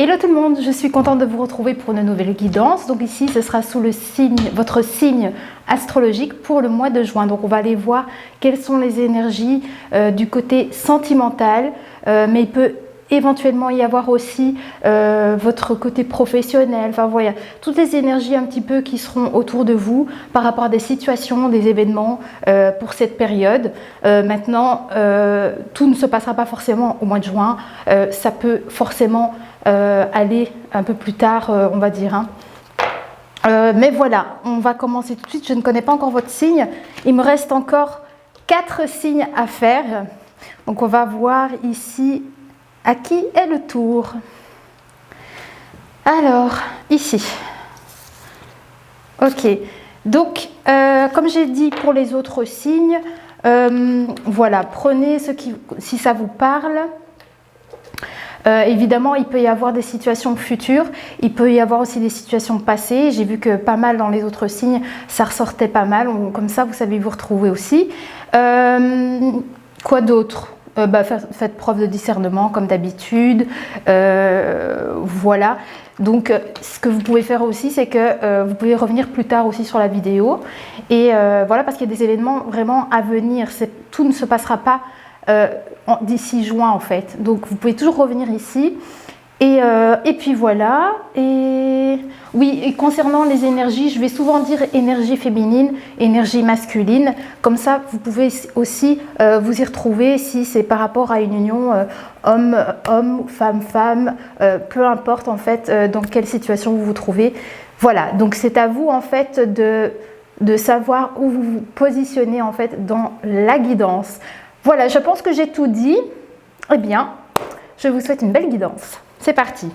Hello tout le monde, je suis contente de vous retrouver pour une nouvelle guidance. Donc ici, ce sera sous le signe, votre signe astrologique pour le mois de juin. Donc on va aller voir quelles sont les énergies du côté sentimental, mais il peut éventuellement y avoir aussi votre côté professionnel. Enfin voilà, toutes les énergies un petit peu qui seront autour de vous par rapport à des situations, des événements pour cette période. Maintenant, tout ne se passera pas forcément au mois de juin. Ça peut forcément aller un peu plus tard, on va dire. Mais voilà, on va commencer tout de suite. Je ne connais pas encore votre signe. Il me reste encore 4 signes à faire. Donc on va voir ici à qui est le tour. Alors, ici. Ok. Donc, comme j'ai dit pour les autres signes, voilà, prenez si ça vous parle. Évidemment, il peut y avoir des situations futures, il peut y avoir aussi des situations passées. J'ai vu que pas mal dans les autres signes, ça ressortait pas mal. Comme ça, vous savez vous retrouver aussi. Quoi d'autre ? Faites preuve de discernement comme d'habitude. Voilà. Donc, ce que vous pouvez faire aussi, c'est que vous pouvez revenir plus tard aussi sur la vidéo. Et voilà, parce qu'il y a des événements vraiment à venir. Tout ne se passera pas d'ici juin en fait, donc vous pouvez toujours revenir ici et puis voilà. Et oui, et concernant les énergies, je vais souvent dire énergie féminine, énergie masculine, comme ça vous pouvez aussi vous y retrouver si c'est par rapport à une union homme, femme, peu importe en fait dans quelle situation vous vous trouvez. Voilà, donc c'est à vous en fait de savoir où vous vous positionnez en fait dans la guidance. Voilà, je pense que j'ai tout dit. Eh bien, je vous souhaite une belle guidance. C'est parti.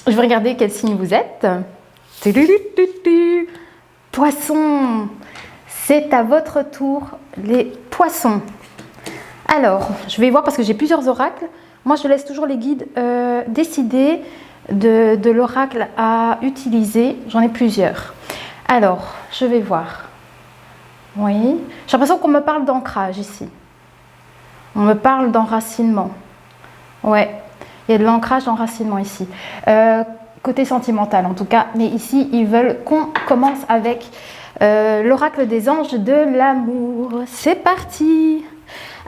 Je vais regarder quel signe vous êtes. Poisson. C'est à votre tour, les poissons. Alors, je vais voir parce que j'ai plusieurs oracles. Moi, je laisse toujours les guides décider de l'oracle à utiliser. J'en ai plusieurs. Alors, je vais voir. Oui, j'ai l'impression qu'on me parle d'ancrage ici. On me parle d'enracinement. Ouais, il y a de l'ancrage, d'enracinement ici. Côté sentimental en tout cas. Mais ici, ils veulent qu'on commence avec l'oracle des anges de l'amour. C'est parti.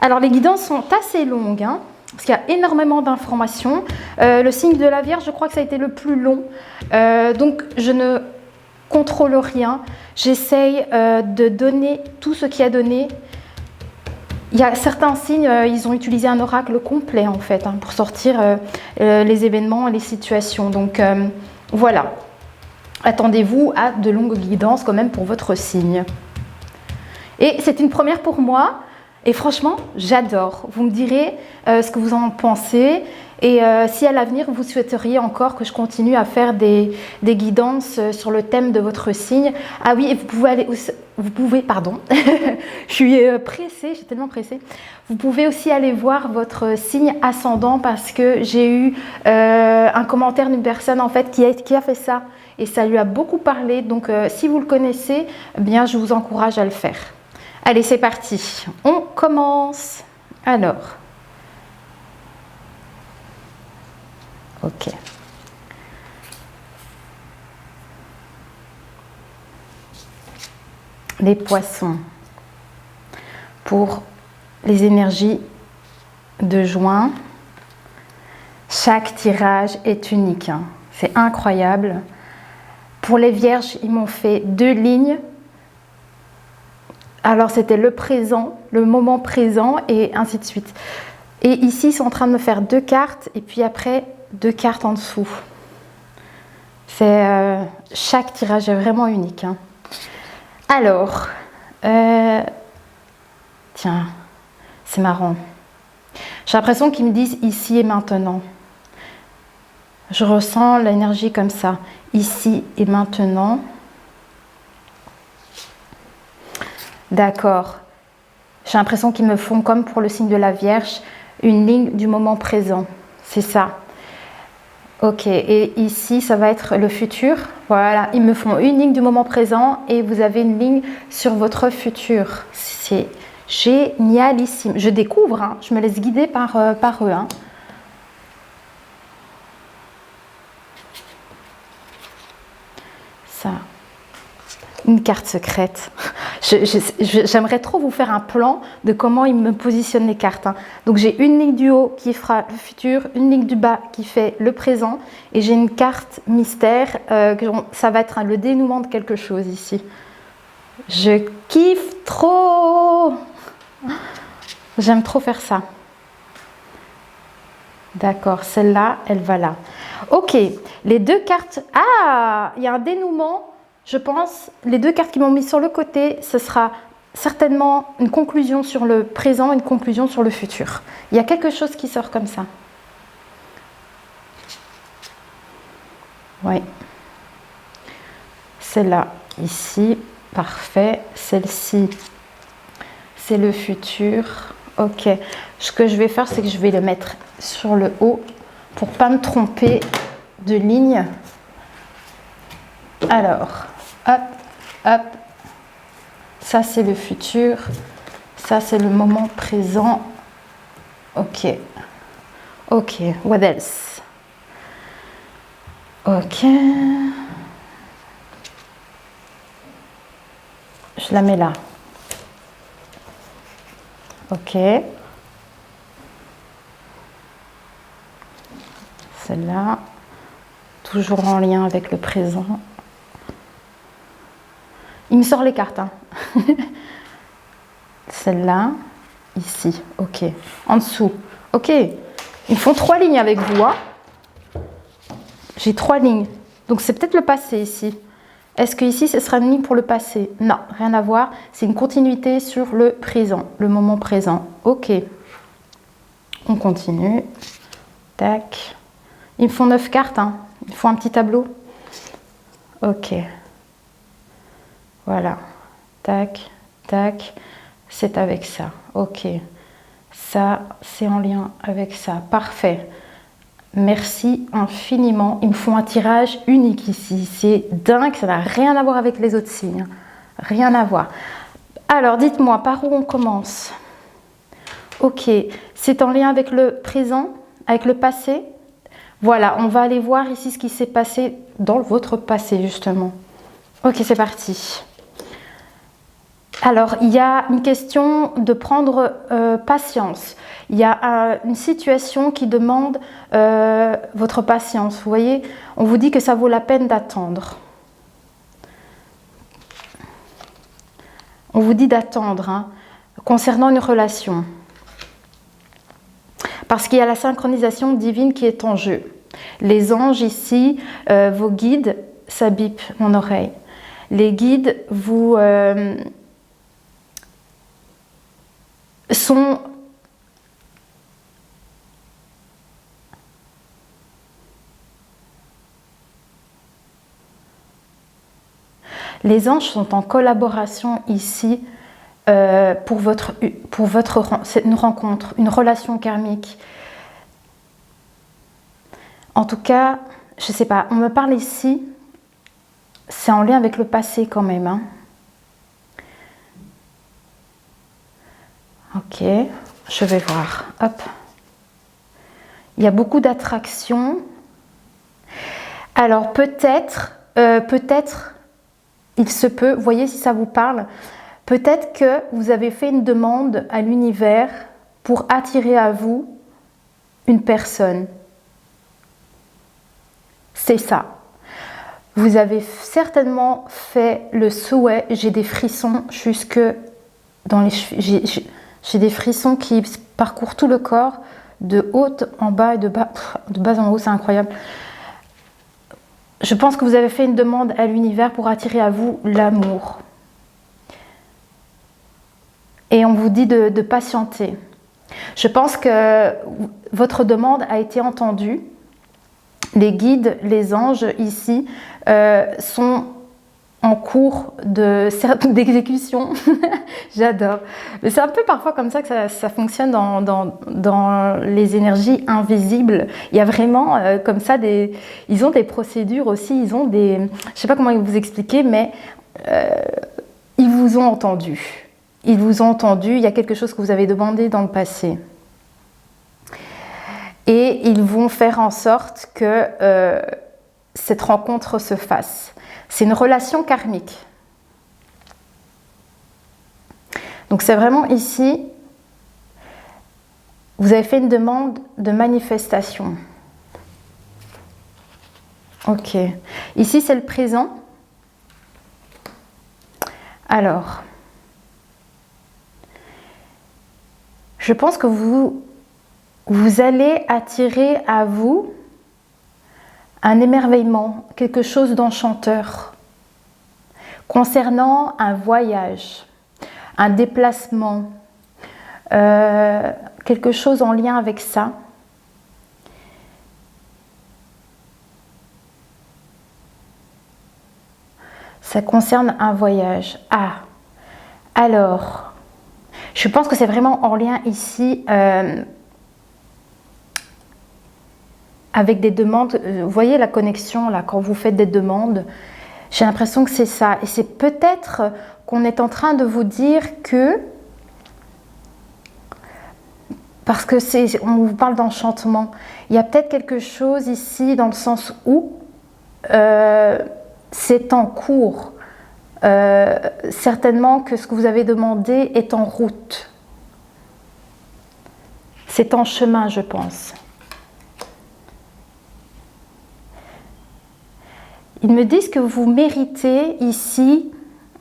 Alors, les guidances sont assez longues, hein, parce qu'il y a énormément d'informations. Le signe de la Vierge, je crois que ça a été le plus long. Donc, je ne contrôle rien. J'essaye de donner tout ce qu'il y a donné. Il y a certains signes, ils ont utilisé un oracle complet en fait pour sortir les événements et les situations. Donc voilà, attendez-vous à de longues guidances quand même pour votre signe. Et c'est une première pour moi et franchement, j'adore. Vous me direz ce que vous en pensez. Et si à l'avenir vous souhaiteriez encore que je continue à faire des guidances sur le thème de votre signe. Ah oui, et vous pouvez, pardon, je suis pressée, je suis tellement pressée. Vous pouvez aussi aller voir votre signe ascendant parce que j'ai eu un commentaire d'une personne en fait qui a fait ça et ça lui a beaucoup parlé. Donc si vous le connaissez, eh bien je vous encourage à le faire. Allez, c'est parti. On commence. Alors. Ok. Les poissons. Pour les énergies de juin, chaque tirage est unique. Hein. C'est incroyable. Pour les vierges, ils m'ont fait 2 lignes. Alors, c'était le présent, le moment présent et ainsi de suite. Et ici, ils sont en train de me faire 2 cartes et puis après 2 cartes en dessous. Chaque tirage est vraiment unique. Hein. Alors, tiens, c'est marrant. J'ai l'impression qu'ils me disent ici et maintenant. Je ressens l'énergie comme ça, ici et maintenant. D'accord. J'ai l'impression qu'ils me font comme pour le signe de la Vierge, une ligne du moment présent. C'est ça. Ok, et ici, ça va être le futur. Voilà, ils me font une ligne du moment présent et vous avez une ligne sur votre futur. C'est génialissime. Je découvre, hein, je me laisse guider par eux. Hein. ça. Une carte secrète. J'aimerais trop vous faire un plan de comment il me positionne les cartes. Hein. Donc j'ai une ligne du haut qui fera le futur, une ligne du bas qui fait le présent, et j'ai une carte mystère, ça va être le dénouement de quelque chose ici. Je kiffe trop. J'aime trop faire ça. D'accord, celle-là, elle va là. Ok, les deux cartes... Ah, il y a un dénouement. Je pense, les deux cartes qui m'ont mis sur le côté, ce sera certainement une conclusion sur le présent, une conclusion sur le futur. Il y a quelque chose qui sort comme ça. Oui. Celle-là, ici, parfait. Celle-ci, c'est le futur. Ok. Ce que je vais faire, c'est que je vais le mettre sur le haut pour ne pas me tromper de ligne. Alors... hop, hop, ça c'est le futur, ça c'est le moment présent. Ok, ok, what else? Ok, je la mets là. Ok, celle-là, toujours en lien avec le présent. Il me sort les cartes. Hein. Celle-là, ici, ok. En dessous, ok. Ils font 3 lignes avec vous. Hein. J'ai 3 lignes. Donc c'est peut-être le passé ici. Est-ce que ici ce sera une ligne pour le passé? Non, rien à voir. C'est une continuité sur le présent, le moment présent. Ok. On continue. Tac. Ils me font 9 cartes. Hein. Ils font un petit tableau. Ok. Voilà, tac, tac, c'est avec ça, ok. Ça, c'est en lien avec ça, parfait. Merci infiniment. Ils me font un tirage unique ici, c'est dingue, ça n'a rien à voir avec les autres signes. Rien à voir. Alors, dites-moi, par où on commence? Ok, c'est en lien avec le présent, avec le passé. Voilà, on va aller voir ici ce qui s'est passé dans votre passé, justement. Ok, c'est parti. Alors, il y a une question de prendre patience. Il y a une situation qui demande votre patience. Vous voyez, on vous dit que ça vaut la peine d'attendre. On vous dit d'attendre hein, concernant une relation. Parce qu'il y a la synchronisation divine qui est en jeu. Les anges ici, vos guides, ça bip mon oreille. Les guides vous... sont les anges sont en collaboration ici c'est une rencontre, une relation karmique. En tout cas, je ne sais pas, on me parle ici, c'est en lien avec le passé quand même. Hein. Ok, je vais voir. Hop. Il y a beaucoup d'attractions. Alors peut-être, il se peut, voyez si ça vous parle, peut-être que vous avez fait une demande à l'univers pour attirer à vous une personne. C'est ça. Vous avez certainement fait le souhait, j'ai des frissons jusque dans les chevilles. J'ai des frissons qui parcourent tout le corps, de haut en bas et de bas en haut, c'est incroyable. Je pense que vous avez fait une demande à l'univers pour attirer à vous l'amour. Et on vous dit de patienter. Je pense que votre demande a été entendue. Les guides, les anges ici sont en cours d'exécution. J'adore. Mais c'est un peu parfois comme ça que ça fonctionne dans les énergies invisibles. Il y a vraiment comme ça ils ont des procédures aussi, ils ont des... Je sais pas comment vous expliquer, mais ils vous ont entendu. Ils vous ont entendu, il y a quelque chose que vous avez demandé dans le passé. Et ils vont faire en sorte que cette rencontre se fasse. C'est une relation karmique. Donc c'est vraiment ici, vous avez fait une demande de manifestation. Ok. Ici, c'est le présent. Alors, je pense que vous allez attirer à vous un émerveillement, quelque chose d'enchanteur concernant un voyage, un déplacement, quelque chose en lien avec ça. Ça concerne un voyage. Ah, alors, je pense que c'est vraiment en lien ici avec des demandes. Vous voyez la connexion là, quand vous faites des demandes, j'ai l'impression que c'est ça. Et c'est peut-être qu'on est en train de vous dire que, parce que on vous parle d'enchantement, il y a peut-être quelque chose ici dans le sens où c'est en cours. Certainement que ce que vous avez demandé est en route. C'est en chemin, je pense. Ils me disent que vous méritez ici,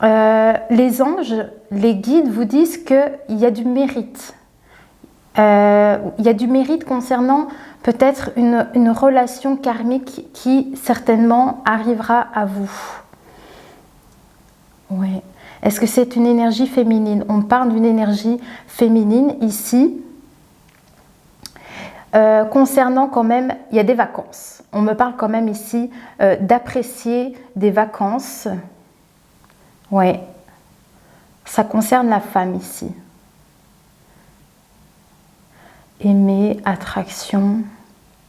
les anges, les guides vous disent qu'il y a du mérite. Il y a du mérite concernant peut-être une relation karmique qui certainement arrivera à vous. Oui. Est-ce que c'est une énergie féminine? On parle d'une énergie féminine ici. Concernant quand même, il y a des vacances. On me parle quand même ici d'apprécier des vacances. Oui. Ça concerne la femme ici. Aimer, attraction,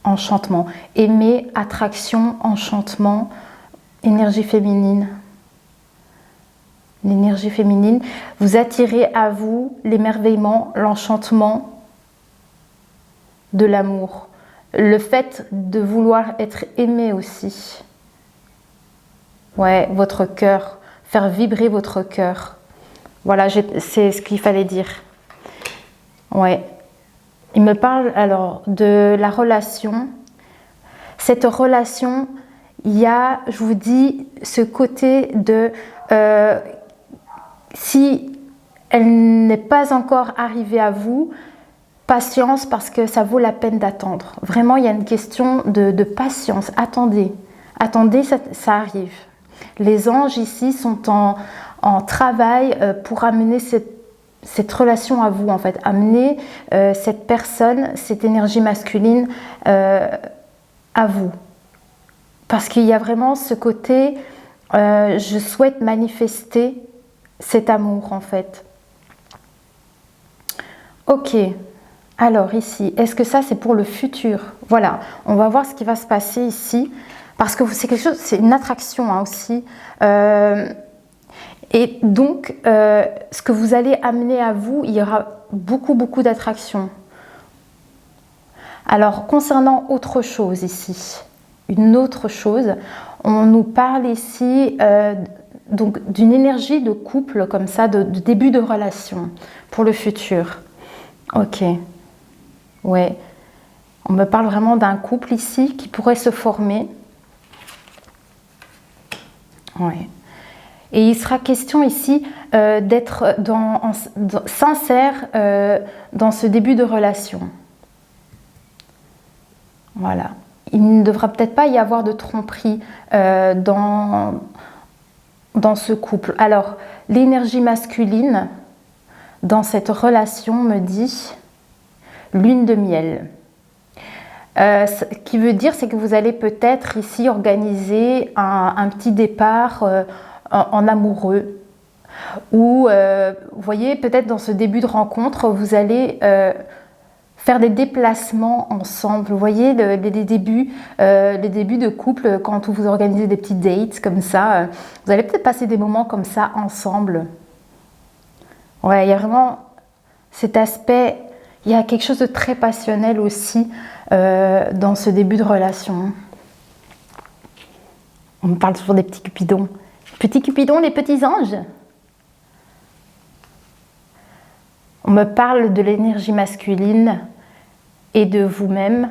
enchantement. Aimer, attraction, enchantement, énergie féminine. L'énergie féminine, vous attirez à vous l'émerveillement, l'enchantement de l'amour. Le fait de vouloir être aimé aussi. Ouais, votre cœur, faire vibrer votre cœur. Voilà, c'est ce qu'il fallait dire. Ouais. Il me parle alors de la relation. Cette relation, il y a, je vous dis, ce côté de... si elle n'est pas encore arrivée à vous, patience parce que ça vaut la peine d'attendre. Vraiment, il y a une question de patience. Attendez, attendez, ça arrive. Les anges ici sont en travail pour amener cette relation à vous, en fait. Amener cette personne, cette énergie masculine à vous. Parce qu'il y a vraiment ce côté, je souhaite manifester cet amour, en fait. Ok. Alors ici, est-ce que ça c'est pour le futur? Voilà, on va voir ce qui va se passer ici. Parce que c'est quelque chose, c'est une attraction hein, aussi. Et donc, ce que vous allez amener à vous, il y aura beaucoup d'attraction. Alors, concernant autre chose ici, une autre chose, on nous parle ici donc d'une énergie de couple comme ça, de début de relation pour le futur. Ok. Ouais. On me parle vraiment d'un couple ici qui pourrait se former. Ouais. Et il sera question ici d'être sincère dans ce début de relation. Voilà. Il ne devra peut-être pas y avoir de tromperie dans ce couple. Alors, l'énergie masculine dans cette relation me dit lune de miel. Ce qui veut dire, c'est que vous allez peut-être ici organiser un petit départ en amoureux. Ou, vous voyez, peut-être dans ce début de rencontre, vous allez faire des déplacements ensemble. Vous voyez, les débuts de couple, quand vous organisez des petits dates comme ça, vous allez peut-être passer des moments comme ça ensemble. Ouais, il y a vraiment cet aspect, il y a quelque chose de très passionnel aussi dans ce début de relation. On me parle toujours des petits cupidons. Petits cupidons, les petits anges. On me parle de l'énergie masculine et de vous-même.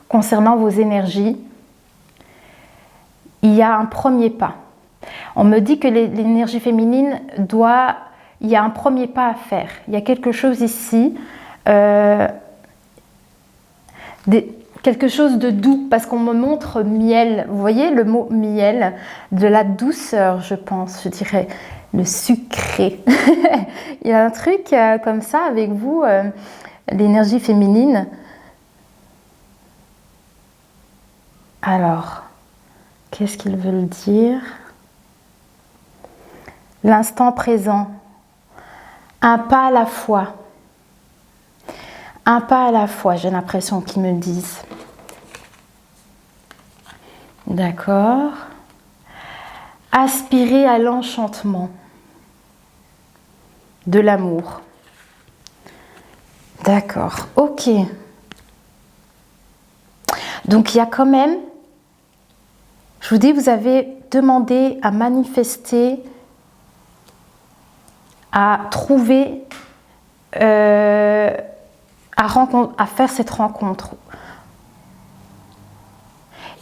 Concernant vos énergies, il y a un premier pas. On me dit que l'énergie féminine il y a un premier pas à faire. Il y a quelque chose ici, quelque chose de doux, parce qu'on me montre miel. Vous voyez le mot miel, de la douceur, je pense, je dirais, le sucré. Il y a un truc comme ça avec vous, l'énergie féminine. Alors, qu'est-ce qu'ils veulent dire? L'instant présent. Un pas à la fois. Un pas à la fois, j'ai l'impression qu'ils me disent. D'accord. Aspirer à l'enchantement de l'amour. D'accord, ok. Donc il y a quand même, je vous dis, vous avez demandé à manifester, à trouver, à faire cette rencontre.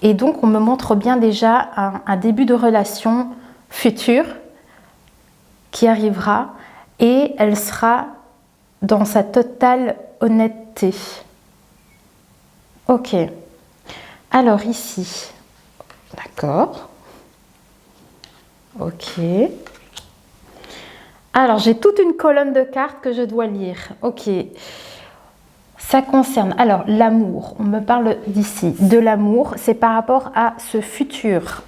Et donc on me montre bien déjà un début de relation future qui arrivera et elle sera dans sa totale honnêteté. Ok. Alors ici, d'accord. Ok. Alors j'ai toute une colonne de cartes que je dois lire. Ok. Ça concerne, alors l'amour, on me parle d'ici, de l'amour, c'est par rapport à ce futur.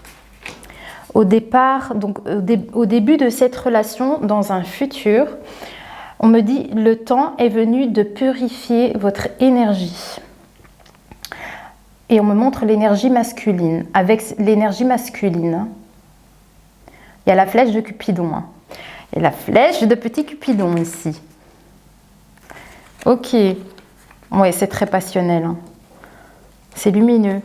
Au départ, donc au début de cette relation, dans un futur, on me dit le temps est venu de purifier votre énergie. Et on me montre l'énergie masculine. Avec l'énergie masculine, il y a la flèche de Cupidon. Et la flèche de petit Cupidon ici. Ok. Oui, c'est très passionnel. C'est lumineux.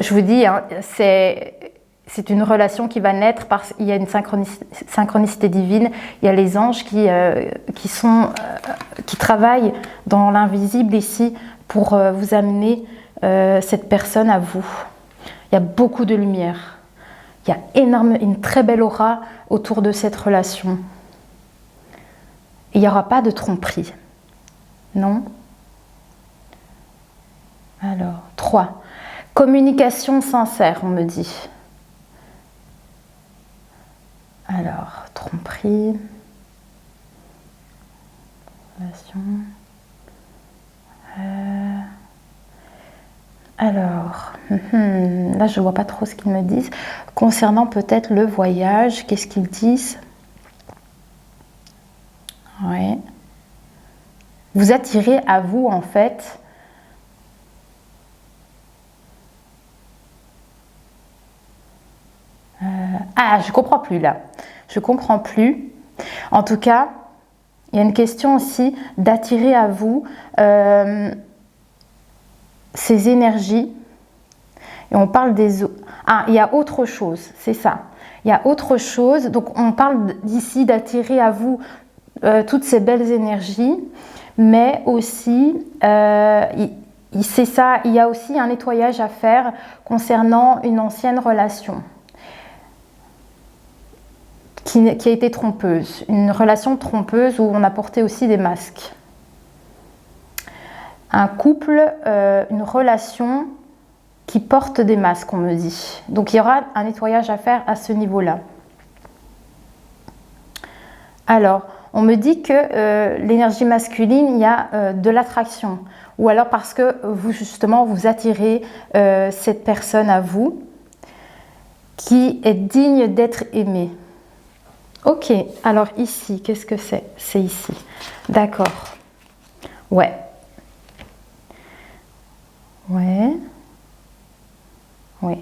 Je vous dis, c'est une relation qui va naître parce qu'il y a une synchronicité divine. Il y a les anges qui travaillent dans l'invisible ici pour vous amener cette personne à vous. Il y a beaucoup de lumière. Il y a une très belle aura autour de cette relation. Et il n'y aura pas de tromperie. Non. Alors, 3. Communication sincère, on me dit. Alors, tromperie. Relation. Alors, là je ne vois pas trop ce qu'ils me disent. Concernant peut-être le voyage, qu'est-ce qu'ils disent? Ouais. Vous attirez à vous en fait je comprends plus là. Je comprends plus. En tout cas, il y a une question aussi d'attirer à vous ces énergies. Et on parle des eaux. Ah, il y a autre chose, c'est ça. Il y a autre chose. Donc on parle d'ici d'attirer à vous toutes ces belles énergies, mais aussi, c'est ça, il y a aussi un nettoyage à faire concernant une ancienne relation qui a été trompeuse, une relation trompeuse où on a porté aussi des masques. Un couple, une relation qui porte des masques, on me dit. Donc il y aura un nettoyage à faire à ce niveau-là. Alors, on me dit que l'énergie masculine, il y a de l'attraction. Ou alors parce que vous, justement, vous attirez cette personne à vous qui est digne d'être aimée. Ok, alors ici, qu'est-ce que c'est? C'est ici. D'accord. Ouais. Ouais. Oui.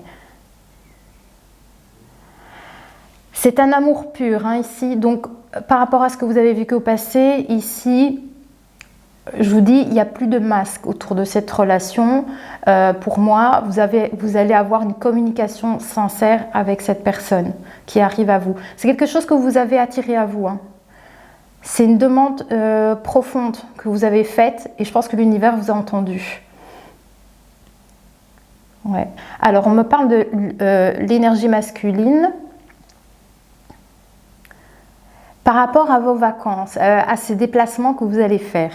C'est un amour pur, hein, ici. Donc, par rapport à ce que vous avez vécu au passé, ici, je vous dis, il n'y a plus de masque autour de cette relation. Pour moi, vous allez avoir une communication sincère avec cette personne qui arrive à vous. C'est quelque chose que vous avez attiré à vous, hein. C'est une demande profonde que vous avez faite et je pense que l'univers vous a entendu. Ouais. Alors, on me parle de l'énergie masculine. Par rapport à vos vacances, à ces déplacements que vous allez faire.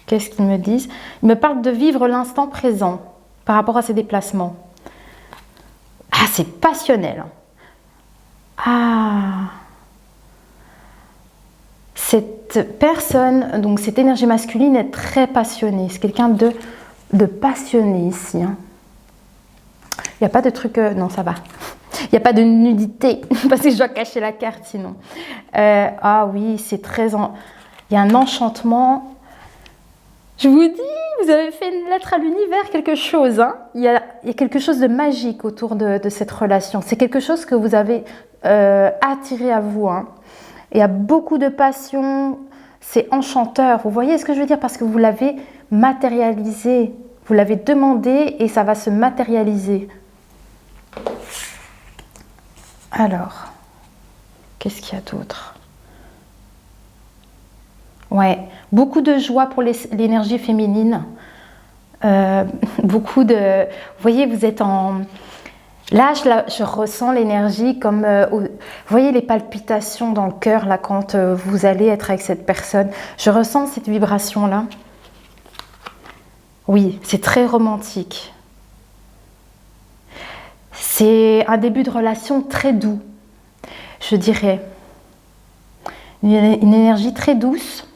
Qu'est-ce qu'ils me disent? Ils me parlent de vivre l'instant présent par rapport à ces déplacements. Ah, c'est passionnel. Ah. Cette personne, donc cette énergie masculine est très passionnée. C'est quelqu'un de passionné ici, hein. Il n'y a pas de truc... non, ça va. Il n'y a pas de nudité, parce que je dois cacher la carte sinon. Ah oui, c'est très... Il y a un enchantement. Je vous dis, vous avez fait une lettre à l'univers, quelque chose, hein. Il y a quelque chose de magique autour de cette relation. C'est quelque chose que vous avez attiré à vous, hein. Il y a beaucoup de passion, c'est enchanteur. Vous voyez ce que je veux dire? Parce que vous l'avez matérialisé. Vous l'avez demandé et ça va se matérialiser. Alors, qu'est-ce qu'il y a d'autre? Ouais, beaucoup de joie pour l'énergie féminine. Beaucoup de... Vous voyez, vous êtes en... Là, je ressens l'énergie comme... vous voyez les palpitations dans le cœur, là, quand vous allez être avec cette personne. Je ressens cette vibration-là. Oui, c'est très romantique. C'est un début de relation très doux, je dirais. Une énergie très douce.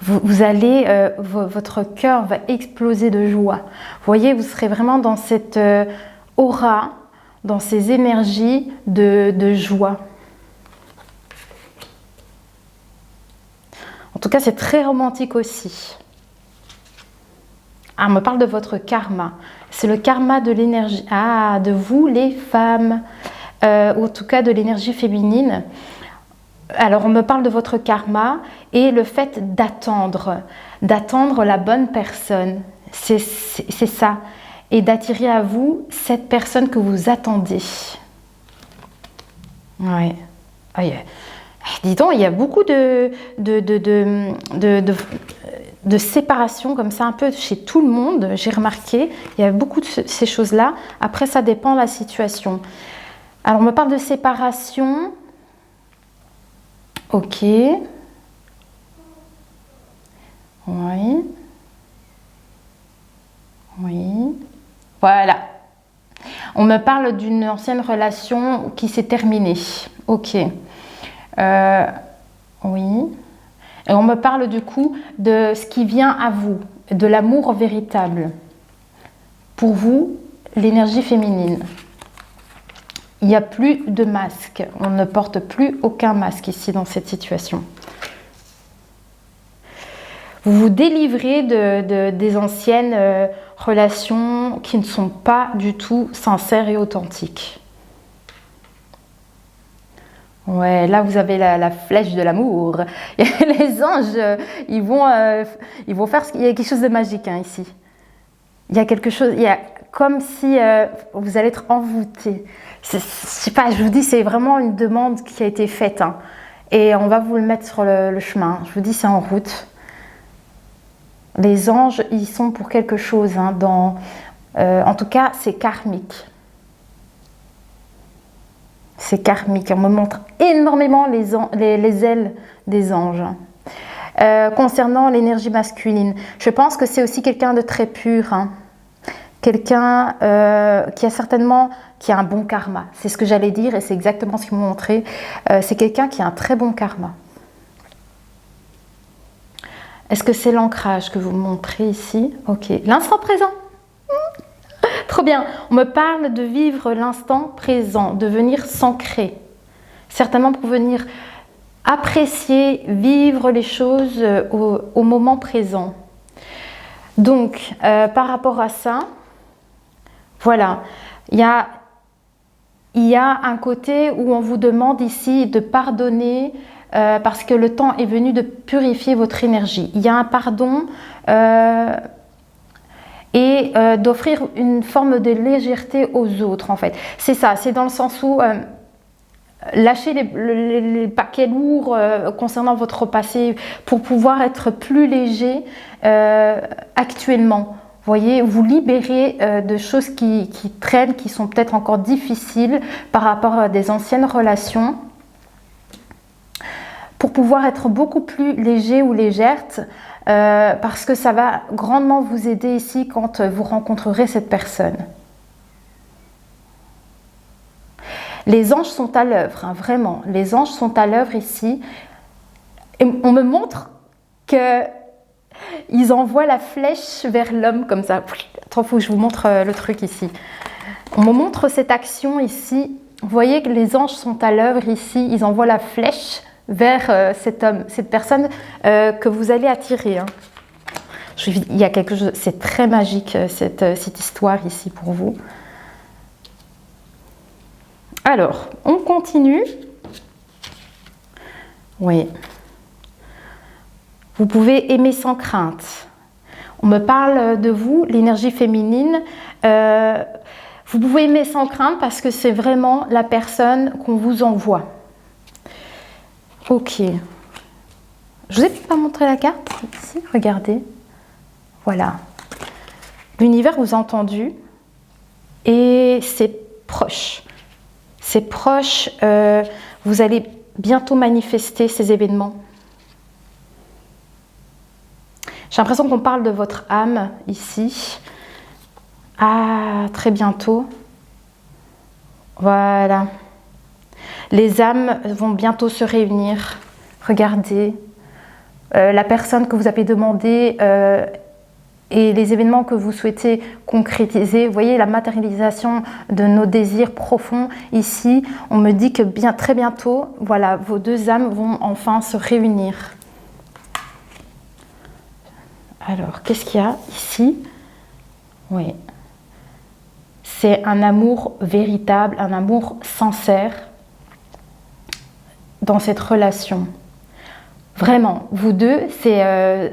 Vous allez, votre cœur va exploser de joie. Vous voyez, vous serez vraiment dans cette aura, dans ces énergies de joie. En tout cas, c'est très romantique aussi. Ah, on me parle de votre karma. C'est le karma de l'énergie. Ah, de vous, les femmes. Ou en tout cas, de l'énergie féminine. Alors, on me parle de votre karma et le fait d'attendre la bonne personne. C'est ça. Et d'attirer à vous cette personne que vous attendez. Ouais. Ah, yeah. Dis donc, il y a beaucoup de séparation comme ça, un peu chez tout le monde, j'ai remarqué. Il y a beaucoup de ces choses-là. Après, ça dépend de la situation. Alors, on me parle de séparation. Ok. Oui. Oui. Voilà. On me parle d'une ancienne relation qui s'est terminée. Ok. Oui. Et on me parle du coup de ce qui vient à vous, de l'amour véritable. Pour vous, l'énergie féminine. Il n'y a plus de masque. On ne porte plus aucun masque ici dans cette situation. Vous vous délivrez des anciennes relations qui ne sont pas du tout sincères et authentiques. Ouais, là vous avez la flèche de l'amour. Les anges, ils vont faire il y a quelque chose de magique, hein, ici. Il y a quelque chose, il y a comme si vous allez être envoûté. Je sais pas, je vous dis, c'est vraiment une demande qui a été faite, hein. Et on va vous le mettre sur le chemin. Je vous dis, c'est en route. Les anges, ils sont pour quelque chose, hein, en tout cas, c'est karmique. C'est karmique. On me montre énormément les ailes des anges. Concernant l'énergie masculine, je pense que c'est aussi quelqu'un de très pur, hein. Quelqu'un qui a un bon karma. C'est ce que j'allais dire et c'est exactement ce qu'ils m'ont montré. C'est quelqu'un qui a un très bon karma. Est-ce que c'est l'ancrage que vous montrez ici? Ok. L'instant présent. Trop bien. On me parle de vivre l'instant présent, de venir s'ancrer. Certainement pour venir apprécier, vivre les choses au moment présent. Donc, par rapport à ça, voilà, il y a un côté où on vous demande ici de pardonner parce que le temps est venu de purifier votre énergie. Il y a un pardon et d'offrir une forme de légèreté aux autres, en fait. C'est ça, c'est dans le sens où lâcher les paquets lourds concernant votre passé pour pouvoir être plus léger actuellement. Vous voyez, vous libérer de choses qui traînent, qui sont peut-être encore difficiles par rapport à des anciennes relations, pour pouvoir être beaucoup plus léger ou légère, parce que ça va grandement vous aider ici quand vous rencontrerez cette personne. Les anges sont à l'œuvre, hein, vraiment. Les anges sont à l'œuvre ici. Et on me montre que ils envoient la flèche vers l'homme comme ça. Attends, il faut que je vous montre le truc ici. On me montre cette action ici. Vous voyez que les anges sont à l'œuvre ici. Ils envoient la flèche vers cet homme, cette personne que vous allez attirer. Hein. Il y a quelque chose, c'est très magique cette histoire ici pour vous. Alors, on continue. Oui. Vous pouvez aimer sans crainte. On me parle de vous, l'énergie féminine. Vous pouvez aimer sans crainte parce que c'est vraiment la personne qu'on vous envoie. Ok. Je vous ai pas montré la carte ici, regardez. Voilà. L'univers vous a entendu et c'est proche. C'est proche. Vous allez bientôt manifester ces événements. J'ai l'impression qu'on parle de votre âme ici. Ah, très bientôt. Voilà. Les âmes vont bientôt se réunir. Regardez. La personne que vous avez demandé et les événements que vous souhaitez concrétiser. Vous voyez la matérialisation de nos désirs profonds ici. On me dit que très bientôt, voilà, vos deux âmes vont enfin se réunir. Alors, qu'est-ce qu'il y a ici? Oui. C'est un amour véritable, un amour sincère dans cette relation. Vraiment, vous deux, c'est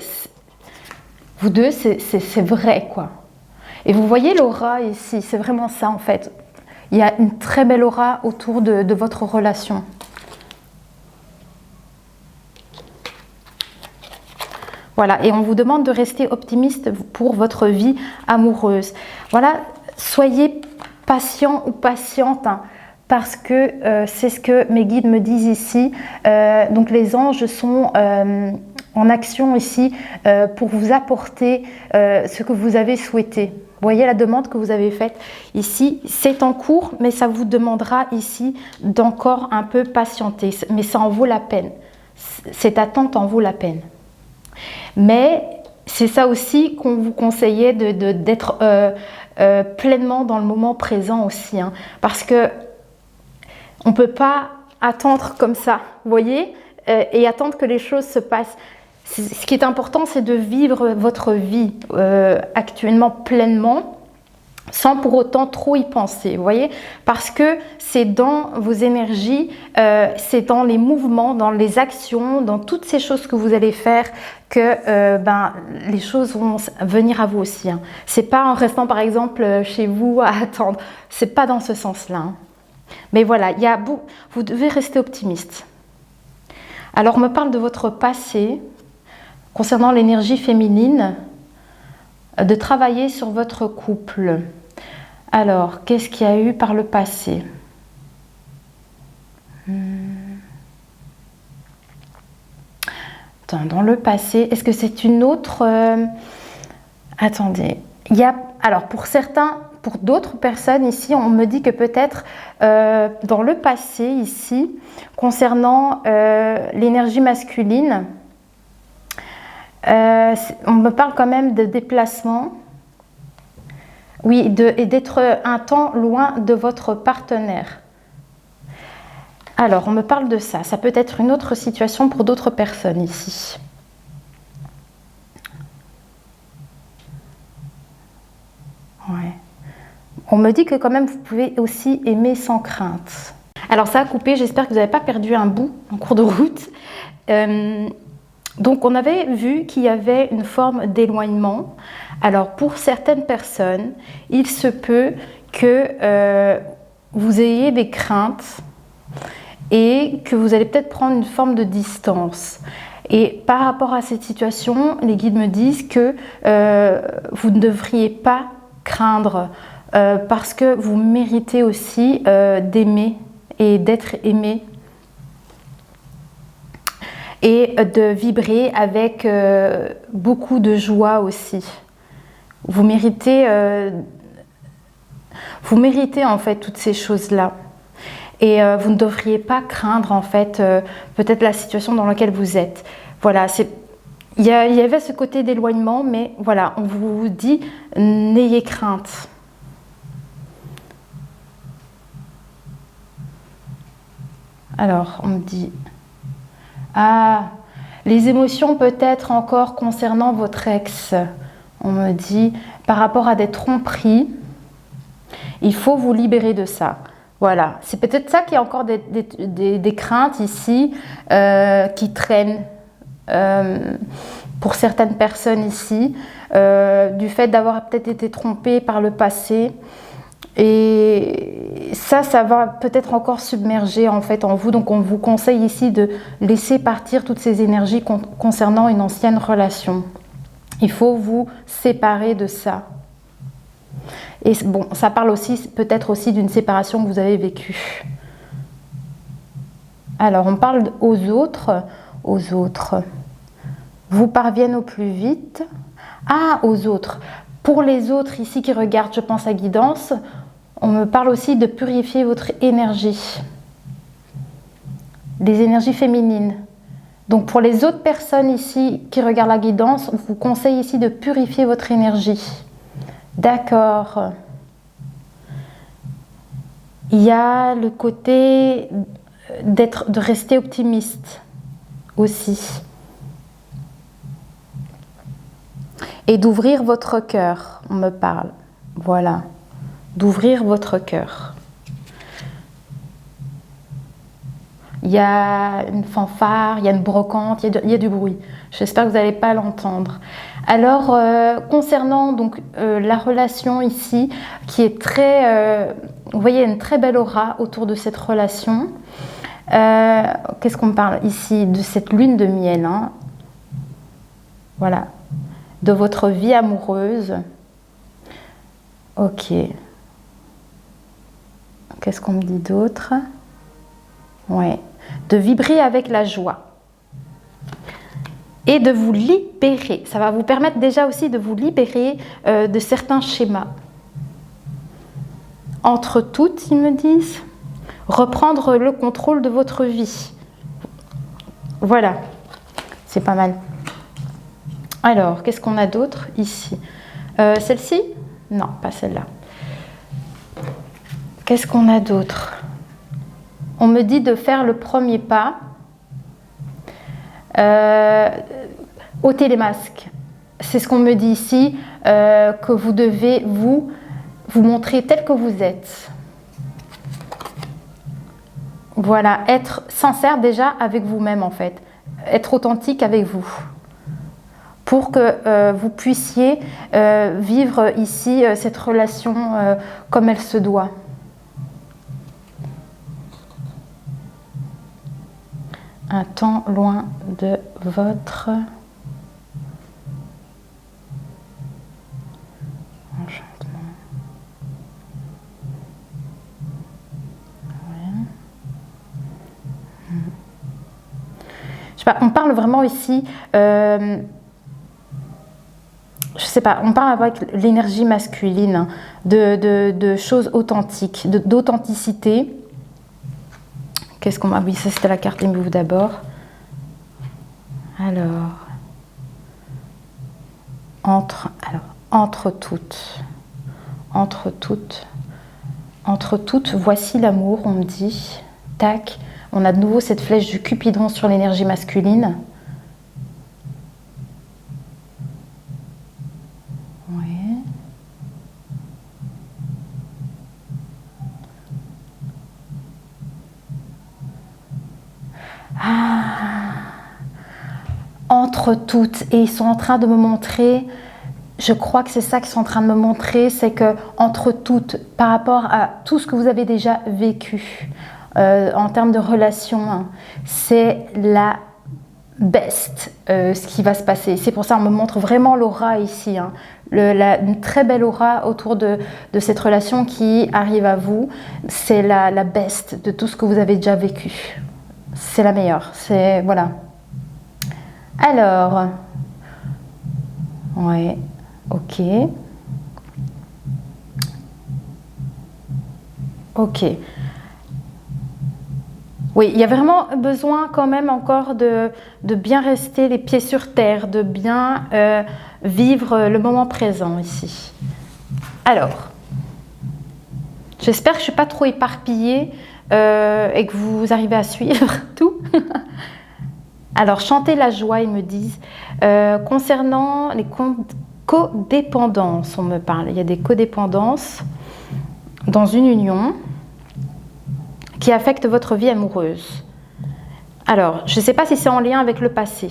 vrai, quoi. Et vous voyez l'aura ici, c'est vraiment ça, en fait. Il y a une très belle aura autour de votre relation. Voilà, et on vous demande de rester optimiste pour votre vie amoureuse. Voilà, soyez patient ou patiente, hein, parce que c'est ce que mes guides me disent ici. Donc les anges sont en action ici pour vous apporter ce que vous avez souhaité. Vous voyez la demande que vous avez faite ici, c'est en cours, mais ça vous demandera ici d'encore un peu patienter. Mais ça en vaut la peine. Cette attente en vaut la peine. Mais c'est ça aussi qu'on vous conseillait d'être pleinement dans le moment présent aussi. Hein, parce que on ne peut pas attendre comme ça, vous voyez, et attendre que les choses se passent. Ce qui est important, c'est de vivre votre vie actuellement pleinement, sans pour autant trop y penser, vous voyez, parce que c'est dans vos énergies, c'est dans les mouvements, dans les actions, dans toutes ces choses que vous allez faire que les choses vont venir à vous aussi. Hein. C'est pas en restant par exemple chez vous à attendre, c'est pas dans ce sens-là. Hein. Mais voilà, vous devez rester optimiste. Alors on me parle de votre passé concernant l'énergie féminine, de travailler sur votre couple. Alors, qu'est-ce qu'il y a eu par le passé? Attends, dans le passé, est-ce que c'est une autre... Attendez, il y a... Alors, pour d'autres personnes ici, on me dit que peut-être dans le passé ici, concernant l'énergie masculine, on me parle quand même de déplacement. Oui, et d'être un temps loin de votre partenaire. Alors, on me parle de ça. Ça peut être une autre situation pour d'autres personnes ici. Ouais. On me dit que quand même, vous pouvez aussi aimer sans crainte. Alors ça a coupé, j'espère que vous n'avez pas perdu un bout en cours de route. Donc on avait vu qu'il y avait une forme d'éloignement. Alors pour certaines personnes, il se peut que vous ayez des craintes et que vous allez peut-être prendre une forme de distance. Et par rapport à cette situation, les guides me disent que vous ne devriez pas craindre parce que vous méritez aussi d'aimer et d'être aimé et de vibrer avec beaucoup de joie aussi. Vous méritez en fait toutes ces choses-là. Et vous ne devriez pas craindre en fait peut-être la situation dans laquelle vous êtes. Voilà, il y avait ce côté d'éloignement, mais voilà, on vous dit n'ayez crainte. Alors, on me dit les émotions peut-être encore concernant votre ex. On me dit par rapport à des tromperies, il faut vous libérer de ça. Voilà, c'est peut-être ça qui a encore des craintes ici qui traînent pour certaines personnes ici, du fait d'avoir peut-être été trompé par le passé. Et ça va peut-être encore submerger en fait en vous. Donc on vous conseille ici de laisser partir toutes ces énergies concernant une ancienne relation. Il faut vous séparer de ça. Et bon, ça parle aussi peut-être aussi d'une séparation que vous avez vécue. Alors, on parle aux autres. Aux autres. Vous parviennent au plus vite. Aux autres. Pour les autres ici qui regardent, je pense à guidance, on me parle aussi de purifier votre énergie. Les énergies féminines. Donc, pour les autres personnes ici qui regardent la guidance, on vous conseille ici de purifier votre énergie. D'accord. Il y a le côté de rester optimiste aussi. Et d'ouvrir votre cœur, on me parle. Voilà. D'ouvrir votre cœur. Il y a une fanfare, il y a une brocante, il y a du bruit. J'espère que vous n'allez pas l'entendre. Alors, concernant donc la relation ici, qui est très... vous voyez, une très belle aura autour de cette relation. Qu'est-ce qu'on parle ici? De cette lune de miel. Hein. Voilà. De votre vie amoureuse. Ok. Qu'est-ce qu'on me dit d'autre? Ouais. De vibrer avec la joie. Et de vous libérer. Ça va vous permettre déjà aussi de vous libérer de certains schémas. Entre toutes, ils me disent, reprendre le contrôle de votre vie. Voilà, c'est pas mal. Alors, qu'est-ce qu'on a d'autre ici? Celle-ci? Non, pas celle-là. Qu'est-ce qu'on a d'autre? On me dit de faire le premier pas. Ôtez les masques. C'est ce qu'on me dit ici, que vous devez vous montrer tel que vous êtes. Voilà, être sincère déjà avec vous-même en fait. Être authentique avec vous. Pour que vous puissiez vivre ici cette relation comme elle se doit. Un temps loin de votre enchantement. Ouais. Je sais pas, on parle vraiment ici, je sais pas, on parle avec l'énergie masculine, hein, de choses authentiques, d'authenticité. Qu'est-ce qu'on m'a... Oui, ça c'était la carte Aimez-vous d'abord. Alors, entre toutes, voici l'amour, on me dit. Tac, on a de nouveau cette flèche du Cupidon sur l'énergie masculine. entre toutes, et ils sont en train de me montrer, je crois que c'est ça qu'ils sont en train de me montrer, c'est que entre toutes, par rapport à tout ce que vous avez déjà vécu en termes de relations, hein, c'est la best ce qui va se passer. C'est pour ça qu'on me montre vraiment l'aura ici, hein. Une très belle aura autour de cette relation qui arrive à vous. C'est la best de tout ce que vous avez déjà vécu. C'est la meilleure. C'est voilà. Alors, ouais, ok. Ok. Oui, il y a vraiment besoin quand même encore de bien rester les pieds sur terre, de bien vivre le moment présent ici. Alors, j'espère que je ne suis pas trop éparpillée et que vous arrivez à suivre tout. Alors, chantez la joie, ils me disent. Concernant les codépendances, on me parle. Il y a des codépendances dans une union qui affectent votre vie amoureuse. Alors, je ne sais pas si c'est en lien avec le passé.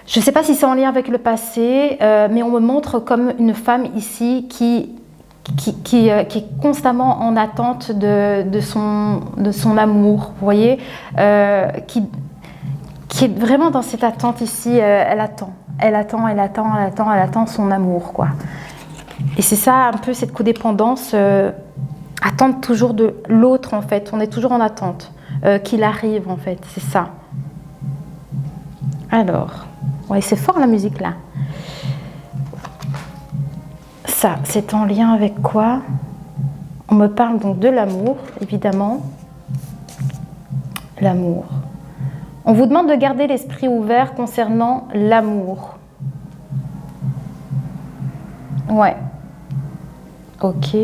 Je ne sais pas si c'est en lien avec le passé, mais on me montre comme une femme ici qui est constamment en attente de son amour, vous voyez, qui est vraiment dans cette attente ici, elle attend son amour, quoi. Et c'est ça un peu cette codépendance, attendre toujours de l'autre en fait, on est toujours en attente, qu'il arrive en fait, c'est ça. Alors, ouais, c'est fort la musique là. Ça, c'est en lien avec quoi? On me parle donc de l'amour, évidemment. L'amour. On vous demande de garder l'esprit ouvert concernant l'amour. Ouais. Ok.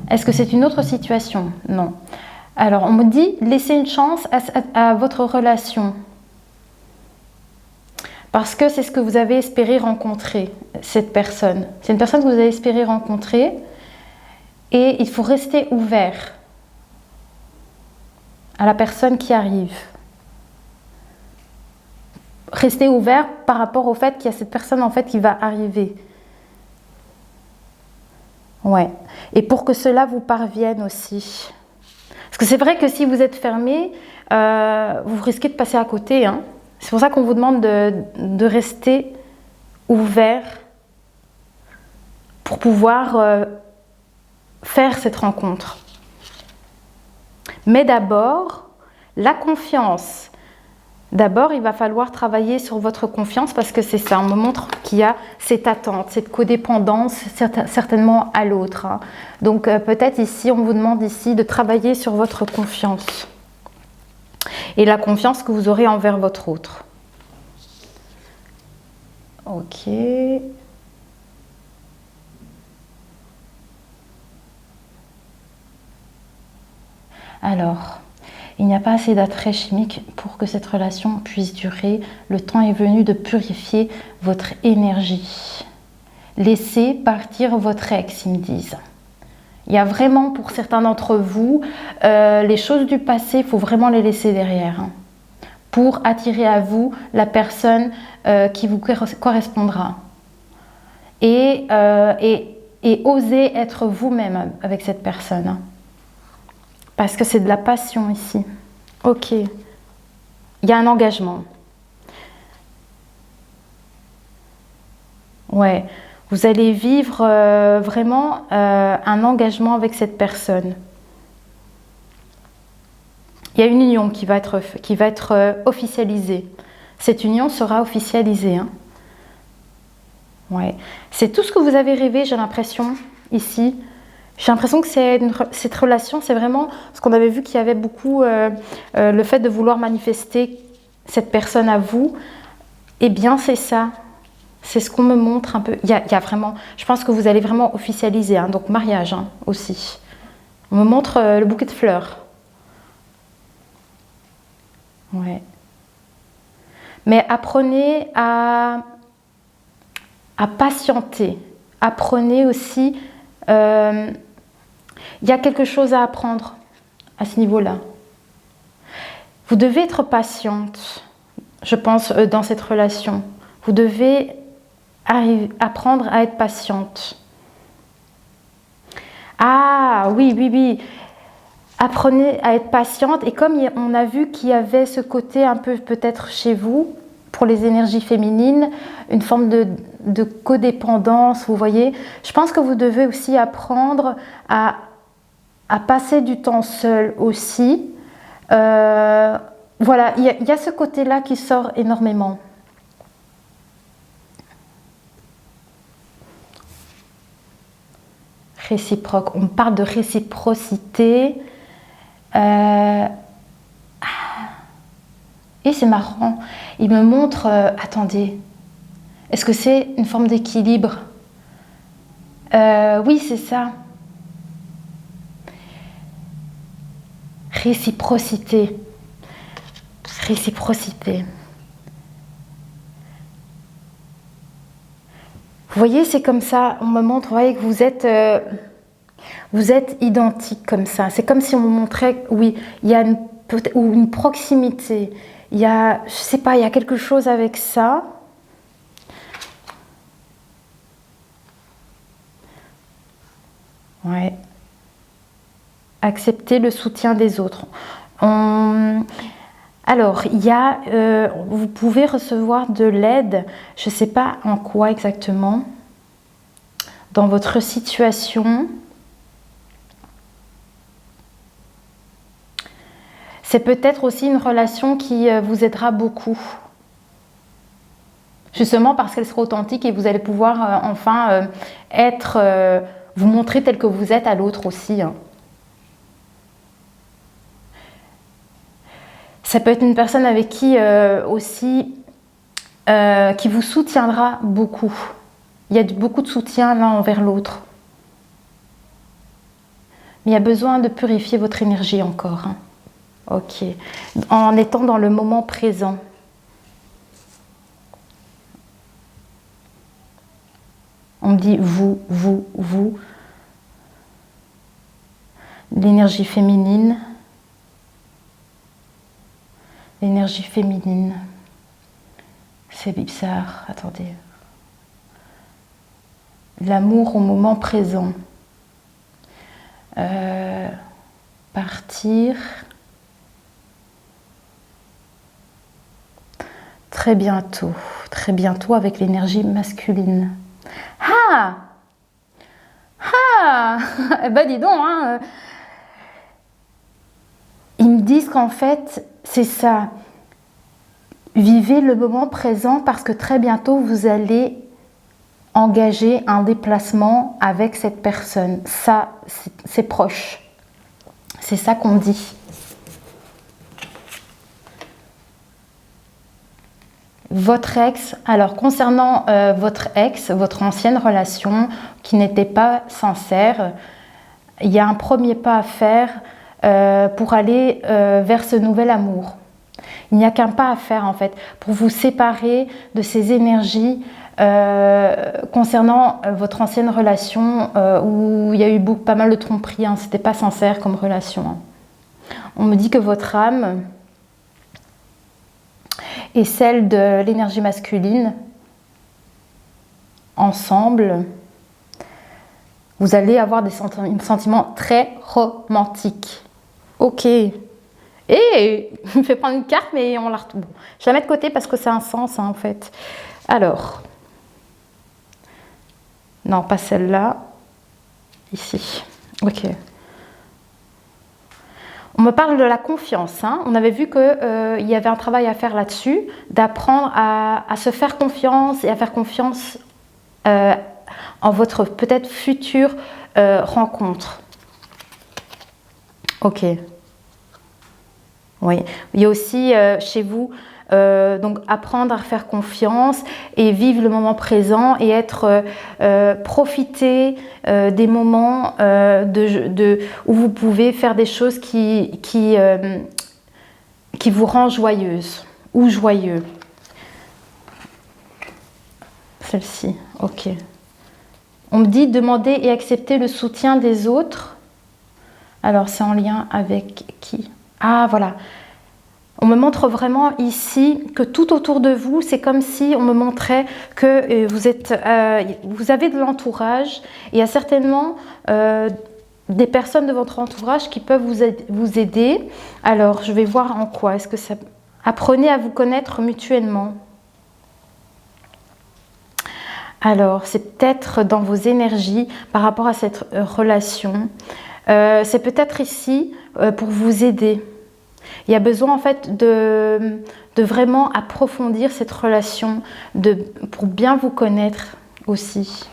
Est-ce que c'est une autre situation? Non. Alors, on me dit, laissez une chance à votre relation. Parce que c'est ce que vous avez espéré rencontrer, cette personne. C'est une personne que vous avez espéré rencontrer. Et il faut rester ouvert à la personne qui arrive. Restez ouvert par rapport au fait qu'il y a cette personne en fait qui va arriver. Ouais. Et pour que cela vous parvienne aussi. Parce que c'est vrai que si vous êtes fermé, vous risquez de passer à côté, hein. C'est pour ça qu'on vous demande de rester ouvert pour pouvoir faire cette rencontre. Mais d'abord, la confiance. D'abord, il va falloir travailler sur votre confiance parce que c'est ça, on me montre qu'il y a cette attente, cette codépendance certainement à l'autre, hein. Donc peut-être ici, on vous demande ici de travailler sur votre confiance et la confiance que vous aurez envers votre autre. Ok. Alors, il n'y a pas assez d'attrait chimique pour que cette relation puisse durer. Le temps est venu de purifier votre énergie. Laissez partir votre ex, ils me disent. Il y a vraiment, pour certains d'entre vous, les choses du passé, il faut vraiment les laisser derrière, hein, pour attirer à vous la personne qui vous correspondra. Et oser être vous-même avec cette personne, hein. Parce que c'est de la passion ici. Ok. Il y a un engagement. Ouais. Vous allez vivre vraiment un engagement avec cette personne. Il y a une union qui va être officialisée. Cette union sera officialisée, hein. Ouais. C'est tout ce que vous avez rêvé, j'ai l'impression, ici. J'ai l'impression que cette relation, c'est vraiment ce qu'on avait vu qu'il y avait beaucoup le fait de vouloir manifester cette personne à vous. Eh bien, c'est ça. C'est ce qu'on me montre un peu. Il y a vraiment, je pense que vous allez vraiment officialiser, hein, donc mariage, hein, aussi. On me montre le bouquet de fleurs. Ouais. Mais apprenez à patienter. Apprenez aussi Il y a quelque chose à apprendre à ce niveau-là. Vous devez être patiente, je pense, dans cette relation. Vous devez apprendre à être patiente. Ah, oui, oui, oui. Apprenez à être patiente. Et comme on a vu qu'il y avait ce côté un peu peut-être chez vous, pour les énergies féminines, une forme de codépendance, vous voyez. Je pense que vous devez aussi apprendre à passer du temps seul aussi. Voilà, il y a ce côté-là qui sort énormément. Réciproque, on parle de réciprocité. Et c'est marrant, il me montre, attendez, est-ce que c'est une forme d'équilibre? Oui, c'est ça. Réciprocité. Réciprocité. Vous voyez, c'est comme ça, on me montre, vous voyez que vous êtes identiques comme ça. C'est comme si on me montrait, oui, il y a une proximité. Il y a, je sais pas, il y a quelque chose avec ça. Ouais. Accepter le soutien des autres. Alors, il y a, vous pouvez recevoir de l'aide, je ne sais pas en quoi exactement, dans votre situation. C'est peut-être aussi une relation qui vous aidera beaucoup. Justement parce qu'elle sera authentique et vous allez pouvoir enfin vous montrer tel que vous êtes à l'autre aussi. Ça peut être une personne avec qui aussi, qui vous soutiendra beaucoup. Il y a beaucoup de soutien l'un envers l'autre. Mais il y a besoin de purifier votre énergie encore. Hein. Ok. En étant dans le moment présent. On me dit vous, vous, vous. L'énergie féminine. L'énergie féminine. C'est bizarre. Attendez. L'amour au moment présent. Partir. Très bientôt avec l'énergie masculine. Ah! Ah! Eh ben dis donc, hein. Ils me disent qu'en fait, c'est ça. Vivez le moment présent parce que très bientôt, vous allez engager un déplacement avec cette personne. Ça, c'est proche. C'est ça qu'on dit. Votre ex, alors concernant votre ex, votre ancienne relation qui n'était pas sincère, il y a un premier pas à faire pour aller vers ce nouvel amour. Il n'y a qu'un pas à faire en fait pour vous séparer de ces énergies concernant votre ancienne relation où il y a eu pas mal de tromperies, hein, c'était pas sincère comme relation. Hein. On me dit que votre âme et celle de l'énergie masculine, ensemble, vous allez avoir des sentiments très romantiques. Ok. Et je me fais prendre une carte, mais on la retrouve. Bon, je la mets de côté parce que c'est un sens, hein, en fait. Alors. Non, pas celle-là. Ici. Ok. On me parle de la confiance. Hein. On avait vu qu'il y avait un travail à faire là-dessus, d'apprendre à se faire confiance et à faire confiance en votre peut-être future rencontre. Ok. Oui. Il y a aussi chez vous donc apprendre à faire confiance et vivre le moment présent et profiter des moments où vous pouvez faire des choses qui vous rend joyeuse ou joyeux. Celle-ci, ok. On me dit demander et accepter le soutien des autres. Alors, c'est en lien avec qui? Ah, voilà. On me montre vraiment ici que tout autour de vous, c'est comme si on me montrait que vous avez de l'entourage. Il y a certainement des personnes de votre entourage qui peuvent vous aider. Alors, je vais voir en quoi. Est-ce que ça... Apprenez à vous connaître mutuellement. Alors, c'est peut-être dans vos énergies par rapport à cette relation. C'est peut-être ici pour vous aider. Il y a besoin en fait de vraiment approfondir cette relation, pour bien vous connaître aussi.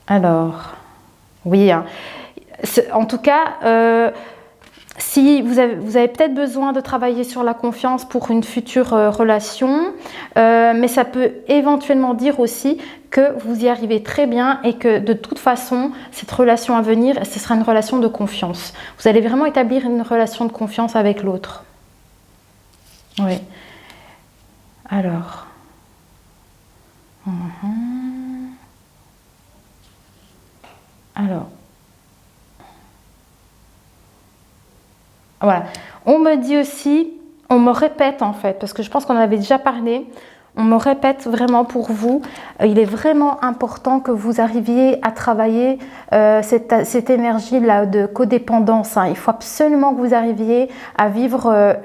Alors, oui, hein. En tout cas, si vous avez peut-être besoin de travailler sur la confiance pour une future relation, mais ça peut éventuellement dire aussi que vous y arrivez très bien et que de toute façon, cette relation à venir, ce sera une relation de confiance. Vous allez vraiment établir une relation de confiance avec l'autre. Oui. Alors. Alors. Voilà. On me dit aussi, on me répète en fait, parce que je pense qu'on en avait déjà parlé, on me répète vraiment pour vous, il est vraiment important que vous arriviez à travailler cette énergie-là de codépendance. Hein. Il faut absolument que vous arriviez à vivre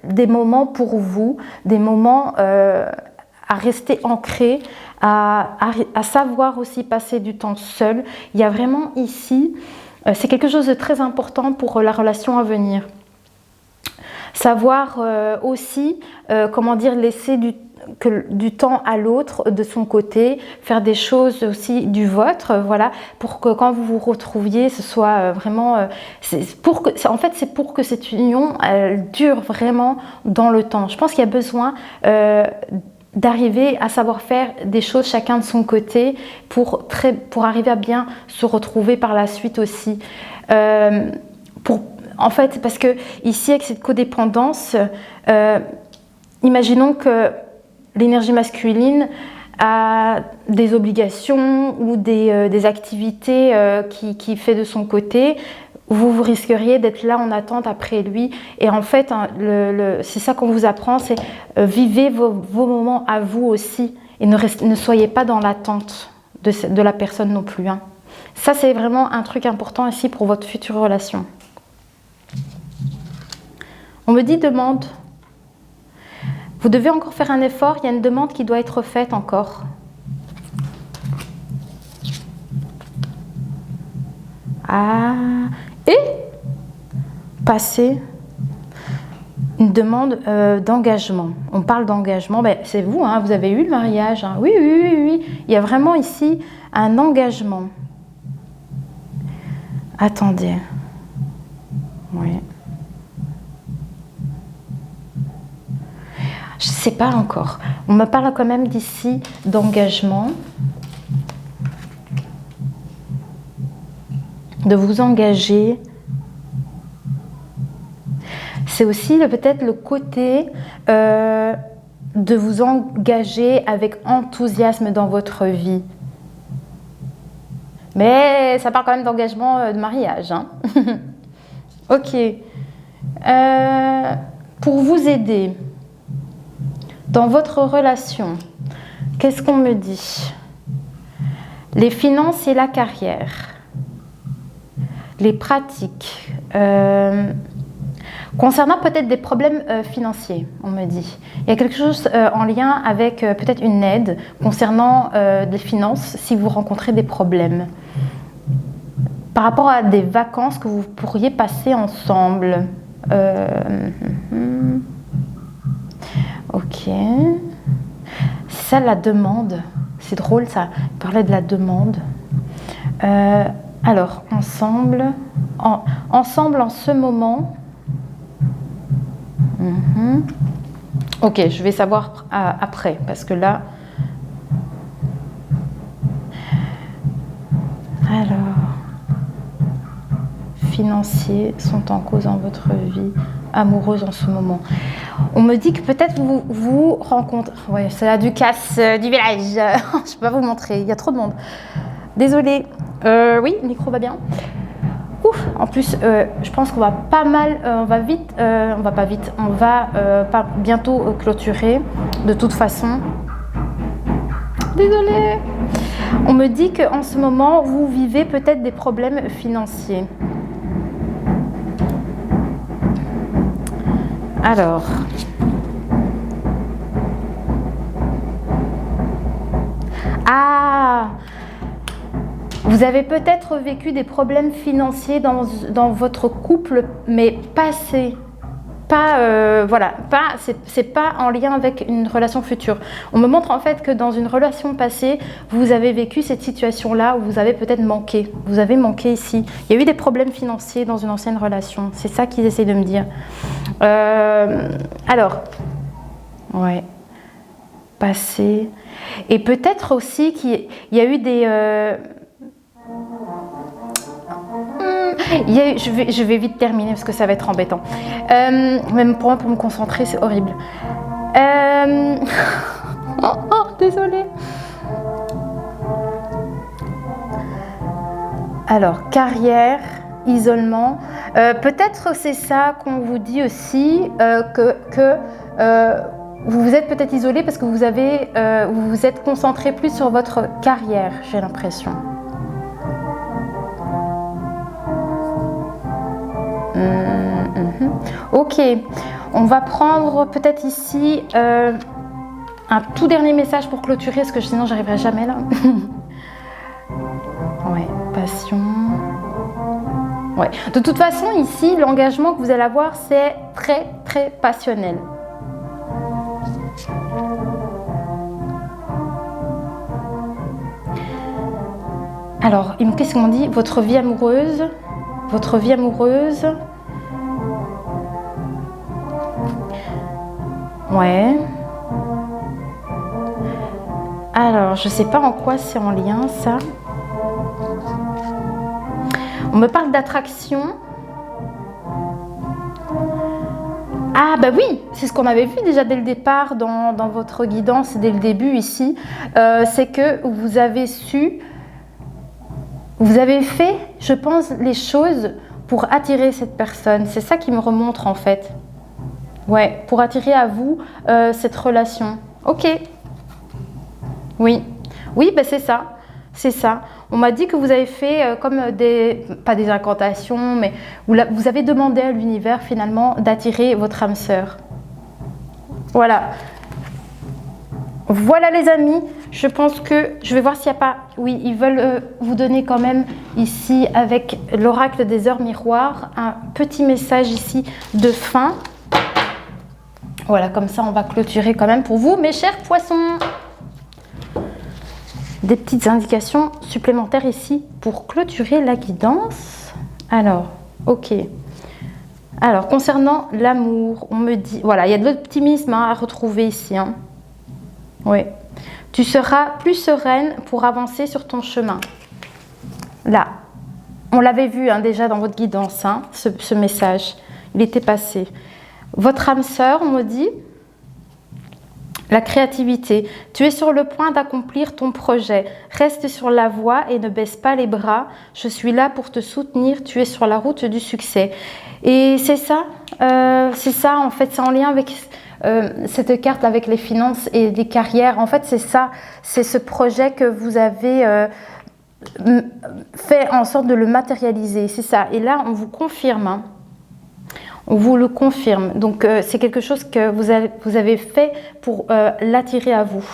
des moments pour vous, des moments à rester ancré, à savoir aussi passer du temps seul. Il y a vraiment ici, c'est quelque chose de très important pour la relation à venir. Savoir aussi, comment dire, laisser du temps à l'autre de son côté, faire des choses aussi du vôtre, voilà, pour que quand vous vous retrouviez, ce soit vraiment... en fait, c'est pour que cette union elle dure vraiment dans le temps. Je pense qu'il y a besoin d'arriver à savoir faire des choses chacun de son côté pour arriver à bien se retrouver par la suite aussi. En fait, parce que ici, avec cette codépendance, imaginons que l'énergie masculine a des obligations ou des activités qui fait de son côté. Vous risqueriez d'être là en attente après lui. Et en fait, hein, c'est ça qu'on vous apprend, c'est vivez vos moments à vous aussi. Et ne soyez pas dans l'attente de la personne non plus. Hein. Ça, c'est vraiment un truc important ici pour votre future relation. On me dit demande. Vous devez encore faire un effort, il y a une demande qui doit être faite encore. Ah, et passer une demande d'engagement. On parle d'engagement, ben, c'est vous, hein, vous avez eu le mariage. Hein. Oui, oui, oui, oui. Il y a vraiment ici un engagement. Attendez. Oui. Je ne sais pas encore. On me parle quand même d'ici d'engagement. De vous engager. C'est aussi peut-être le côté de vous engager avec enthousiasme dans votre vie. Mais ça parle quand même d'engagement de mariage. Hein. Ok. Pour vous aider dans votre relation, qu'est-ce qu'on me dit? Les finances et la carrière. Les pratiques. Concernant peut-être des problèmes financiers, on me dit. Il y a quelque chose en lien avec peut-être une aide concernant des finances si vous rencontrez des problèmes. Par rapport à des vacances que vous pourriez passer ensemble. Ok. C'est ça la demande. C'est drôle ça, parler de la demande. Alors, ensemble en ce moment. Ok, je vais savoir après, parce que là... Alors, financiers sont en cause dans votre vie amoureuse en ce moment. On me dit que peut-être vous rencontrez... Ouais, c'est la ducasse du village. Je ne peux pas vous montrer, il y a trop de monde. Désolée. Oui, le micro va bien. Ouf, en plus, je pense qu'on va pas mal, on va vite, on va pas vite, on va bientôt clôturer de toute façon. Désolée. On me dit qu'en ce moment, vous vivez peut-être des problèmes financiers. Alors, vous avez peut-être vécu des problèmes financiers dans votre couple, mais passé. Pas, voilà, c'est pas en lien avec une relation future. On me montre en fait que dans une relation passée, vous avez vécu cette situation-là où vous avez peut-être manqué. Vous avez manqué ici. Il y a eu des problèmes financiers dans une ancienne relation. C'est ça qu'ils essaient de me dire. Alors, ouais, passé. Et peut-être aussi qu'il y a eu des... je vais vite terminer parce que ça va être embêtant. Même pour moi, pour me concentrer, c'est horrible. Désolée. Alors, carrière, isolement. Peut-être c'est ça qu'on vous dit aussi, que vous vous êtes peut-être isolé parce que vous vous êtes concentré plus sur votre carrière, j'ai l'impression. Ok, on va prendre peut-être ici un tout dernier message pour clôturer, parce que sinon j'arriverai jamais là. Ouais, passion. Ouais. De toute façon, ici, l'engagement que vous allez avoir, c'est très, très passionnel. Alors, qu'est-ce qu'on dit? Votre vie amoureuse. Votre vie amoureuse. Ouais. Alors, je sais pas en quoi c'est en lien, ça. On me parle d'attraction. Ah bah oui, c'est ce qu'on avait vu déjà dès le départ dans votre guidance, dès le début ici. C'est que vous avez fait, je pense, les choses pour attirer cette personne. C'est ça qui me remonte en fait. Ouais, pour attirer à vous cette relation. Ok. Oui, oui, ben c'est ça. C'est ça. On m'a dit que vous avez fait comme pas des incantations, mais vous avez demandé à l'univers finalement d'attirer votre âme sœur. Voilà. Voilà les amis, je pense que je vais voir s'il n'y a pas... Oui, ils veulent vous donner quand même ici avec l'oracle des heures miroirs un petit message ici de fin. Voilà, comme ça on va clôturer quand même pour vous, mes chers poissons. Des petites indications supplémentaires ici pour clôturer la guidance. Alors, ok. Alors, concernant l'amour, on me dit... Voilà, il y a de l'optimisme à retrouver ici. Hein. Oui. Tu seras plus sereine pour avancer sur ton chemin. Là, on l'avait vu hein, déjà dans votre guidance, hein, ce message. Il était passé. Votre âme sœur, on me dit... La créativité. Tu es sur le point d'accomplir ton projet. Reste sur la voie et ne baisse pas les bras. Je suis là pour te soutenir. Tu es sur la route du succès. Et c'est ça en fait, c'est en lien avec cette carte avec les finances et les carrières. En fait, c'est ça, c'est ce projet que vous avez fait en sorte de le matérialiser. C'est ça. Et là, on vous confirme. Hein. On vous le confirme. Donc, c'est quelque chose que vous avez fait pour l'attirer à vous.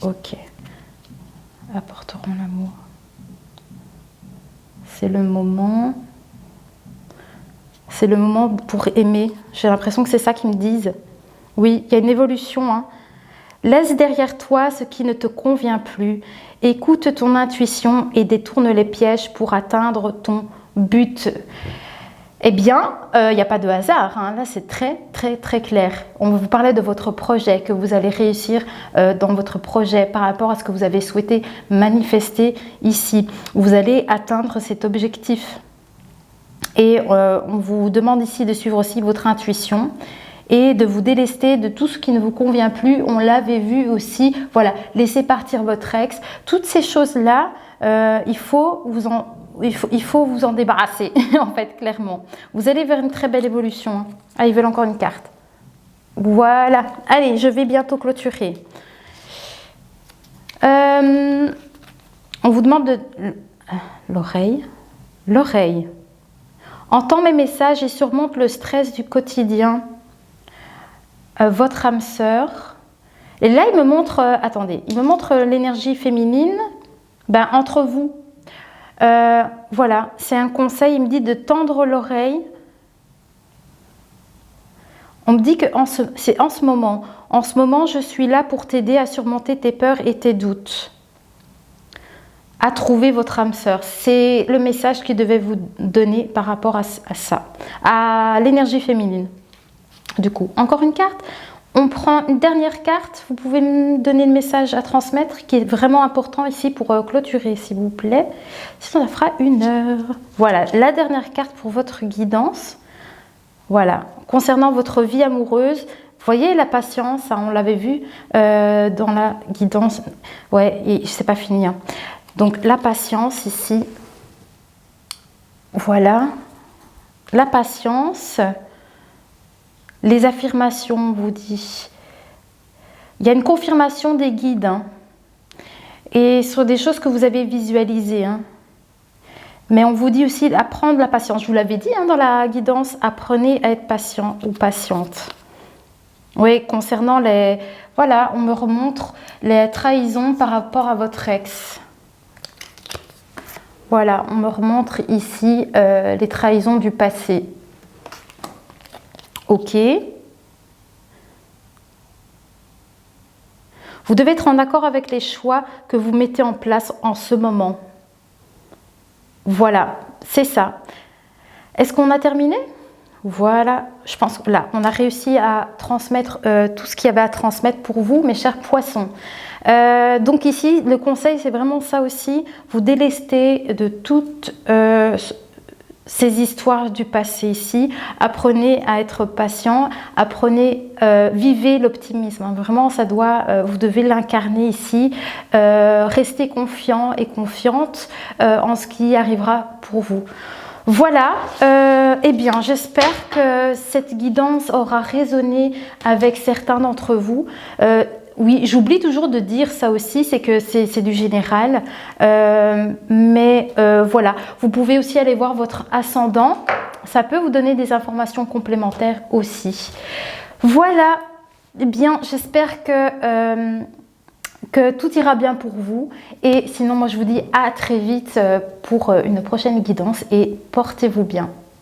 Ok. Apporteront l'amour. C'est le moment. C'est le moment pour aimer. J'ai l'impression que c'est ça qu'ils me disent. Oui, il y a une évolution. Hein. Laisse derrière toi ce qui ne te convient plus. Écoute ton intuition et détourne les pièges pour atteindre ton but. Eh bien, il n'y a pas de hasard, hein. Là c'est très très très clair. On vous parlait de votre projet, que vous allez réussir dans votre projet par rapport à ce que vous avez souhaité manifester ici. Vous allez atteindre cet objectif. Et on vous demande ici de suivre aussi votre intuition et de vous délester de tout ce qui ne vous convient plus. On l'avait vu aussi, voilà, laisser partir votre ex. Toutes ces choses-là, il faut vous en débarrasser, en fait, clairement. Vous allez vers une très belle évolution. Hein. Ah, ils veulent encore une carte. Voilà. Allez, je vais bientôt clôturer. On vous demande de... L'oreille. L'oreille. Entends mes messages et surmonte le stress du quotidien. Votre âme sœur. Et là, il me montre... attendez. Il me montre l'énergie féminine. Ben, entre vous. Voilà. C'est un conseil. Il me dit de tendre l'oreille. On me dit que c'est en ce moment. En ce moment, je suis là pour t'aider à surmonter tes peurs et tes doutes. À trouver votre âme sœur. C'est le message qu'il devait vous donner par rapport à ça. À l'énergie féminine. Du coup, encore une carte. On prend une dernière carte. Vous pouvez me donner le message à transmettre qui est vraiment important ici pour clôturer, s'il vous plaît. Sinon, ça fera 1 heure. Voilà, la dernière carte pour votre guidance. Voilà, concernant votre vie amoureuse, voyez la patience, hein, on l'avait vu dans la guidance. Ouais, et c'est pas fini. Hein. Donc la patience ici, voilà, la patience, les affirmations, on vous dit. Il y a une confirmation des guides, hein, et sur des choses que vous avez visualisées. Hein. Mais on vous dit aussi d'apprendre la patience. Je vous l'avais dit hein, dans la guidance, apprenez à être patient ou patiente. Oui, concernant les... Voilà, on me remontre les trahisons par rapport à votre ex. Voilà, on me remontre ici les trahisons du passé. Ok. Vous devez être en accord avec les choix que vous mettez en place en ce moment. Voilà, c'est ça. Est-ce qu'on a terminé? Voilà, je pense que là, on a réussi à transmettre tout ce qu'il y avait à transmettre pour vous, mes chers poissons. Donc ici, le conseil, c'est vraiment ça aussi. Vous délestez de toutes ces histoires du passé ici. Apprenez à être patient, apprenez, vivez l'optimisme. Vraiment, ça doit, vous devez l'incarner ici. Restez confiant et confiante en ce qui arrivera pour vous. Voilà, eh bien j'espère que cette guidance aura résonné avec certains d'entre vous. Oui, j'oublie toujours de dire ça aussi, c'est que c'est du général. Mais voilà, vous pouvez aussi aller voir votre ascendant. Ça peut vous donner des informations complémentaires aussi. Voilà, eh bien j'espère que tout ira bien pour vous. Et sinon, moi je vous dis à très vite pour une prochaine guidance et portez-vous bien.